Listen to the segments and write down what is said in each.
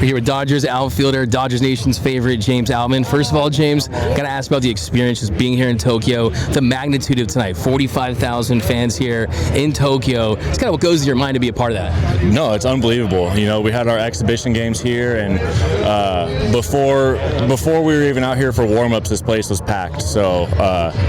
We're here with Dodgers outfielder, Dodgers Nation's favorite, James Outman. First of all, James, got to ask about the experience just being here in Tokyo, the magnitude of tonight, 45,000 fans here in Tokyo. It's kind of what goes to your mind to be a part of that. No, it's unbelievable. You know, we had our exhibition games here, and before we were even out here for warm-ups, this place was packed. So,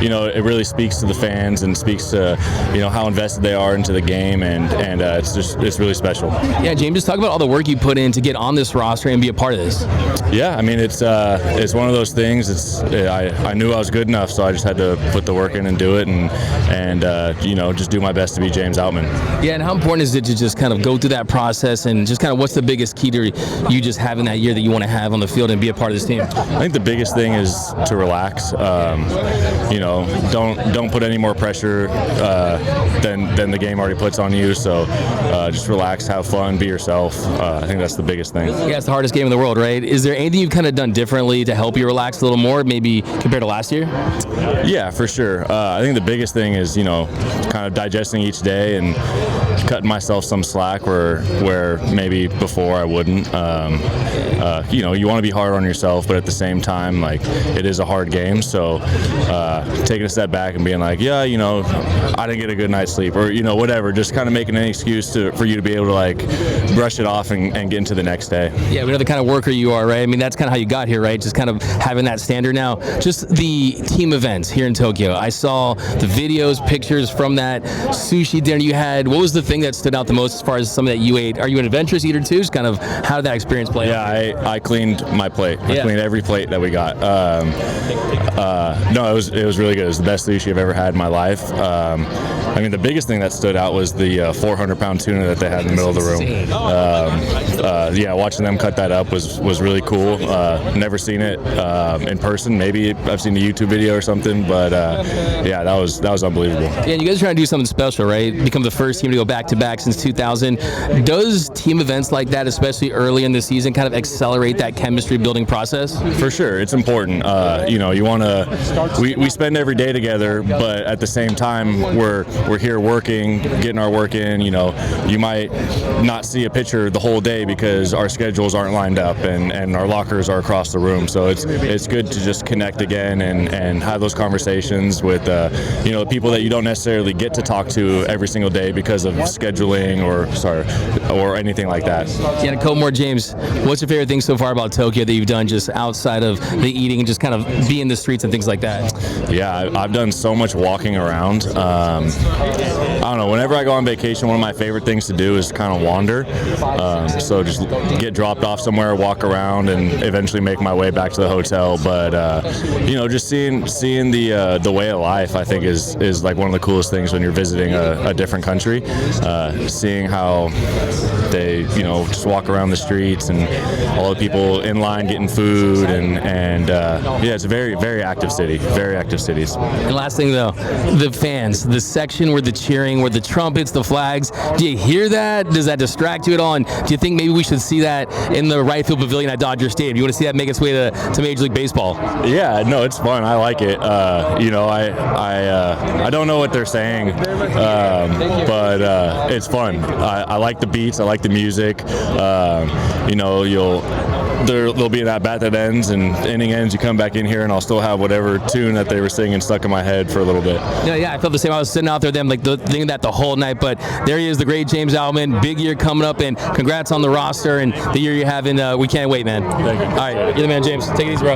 you know, it really speaks to the fans and speaks to, you know, how invested they are into the game, and it's really special. Yeah, James, just talk about all the work you put in to get on this roster and be a part of this. Yeah, I mean, it's one of those things. I knew I was good enough, so I just had to put the work in and do it, and you know, just do my best to be James Outman. Yeah, and how important is it to just kind of go through that process, and just kind of what's the biggest key to you just having that year that you want to have on the field and be a part of this team? I think the biggest thing is to relax. You know, don't put any more pressure than the game already puts on you. So just relax, have fun, be yourself. I think that's the biggest thing. Yeah, it's the hardest game in the world, right? Is there anything you've kind of done differently to help you relax a little more, maybe compared to last year? Yeah, for sure. I think the biggest thing is, you know, kind of digesting each day and cutting myself some slack where maybe before I wouldn't. You know, you want to be hard on yourself, but at the same time, like, it is a hard game. So taking a step back and being like, yeah, you know, I didn't get a good night's sleep, or, you know, whatever, just kind of making an excuse for you to be able to, like, brush it off and get into the next day. Yeah, we know the kind of worker you are, right? I mean, that's kind of how you got here, right? Just kind of having that standard. Now, just the team events here in Tokyo. I saw the videos, pictures from that sushi dinner you had. What was the thing that stood out the most as far as something that you ate? Are you an adventurous eater too? Just kind of how did that experience play out? Yeah, I cleaned my plate. I cleaned every plate that we got. No, it was really good. It was the best sushi I've ever had in my life. I mean, the biggest thing that stood out was the 400-pound tuna that they had in the middle of the room. Yeah, watching them cut that up was really cool. Never seen it in person. Maybe I've seen a YouTube video or something, but yeah, that was unbelievable. Yeah, and you guys are trying to do something special, right? Become the first team to go back-to-back since 2000. Does team events like that, especially early in the season, kind of accelerate that chemistry building process? For sure, it's important. You know, you want to. We spend every day together, but at the same time, we're here working, getting our work in. You know, you might not see a pitcher the whole day because our schedules aren't lined up and our lockers are across the room. So it's good to just connect again and have those conversations with you know, people that you don't necessarily get to talk to every single day because of scheduling or anything like that. Yeah, and a couple more, James. What's your favorite thing so far about Tokyo that you've done just outside of the eating and just kind of be in the streets and things like that? Yeah, I've done so much walking around. I don't know, whenever I go on vacation, one of my favorite things to do is kind of wander. So just get dropped off somewhere, walk around, and eventually make my way back to the hotel. But you know, just seeing the way of life, I think is like one of the coolest things when you're visiting a different country. Seeing how they, you know, just walk around the streets and all the people in line getting food and yeah, it's a very, very active city. Very active cities. And last thing though, the fans, the section where the cheering, where the trumpets, the flags, do you hear that? Does that distract you at all? And do you think maybe we should see that in the right field pavilion at Dodger Stadium? You want to see that make its way to Major League Baseball? Yeah, no, it's fun. I like it. You know, I don't know what they're saying, but it's fun. I like the beats. I like the music. You know, there'll be an at-bat that ends, and inning ends, you come back in here, and I'll still have whatever tune that they were singing stuck in my head for a little bit. Yeah, I felt the same. I was sitting out there them like thinking that the whole night, but there he is, the great James Outman. Big year coming up, and congrats on the roster and the year you're having. We can't wait, man. Thank you. All right, you're the man, James. Take it easy, bro.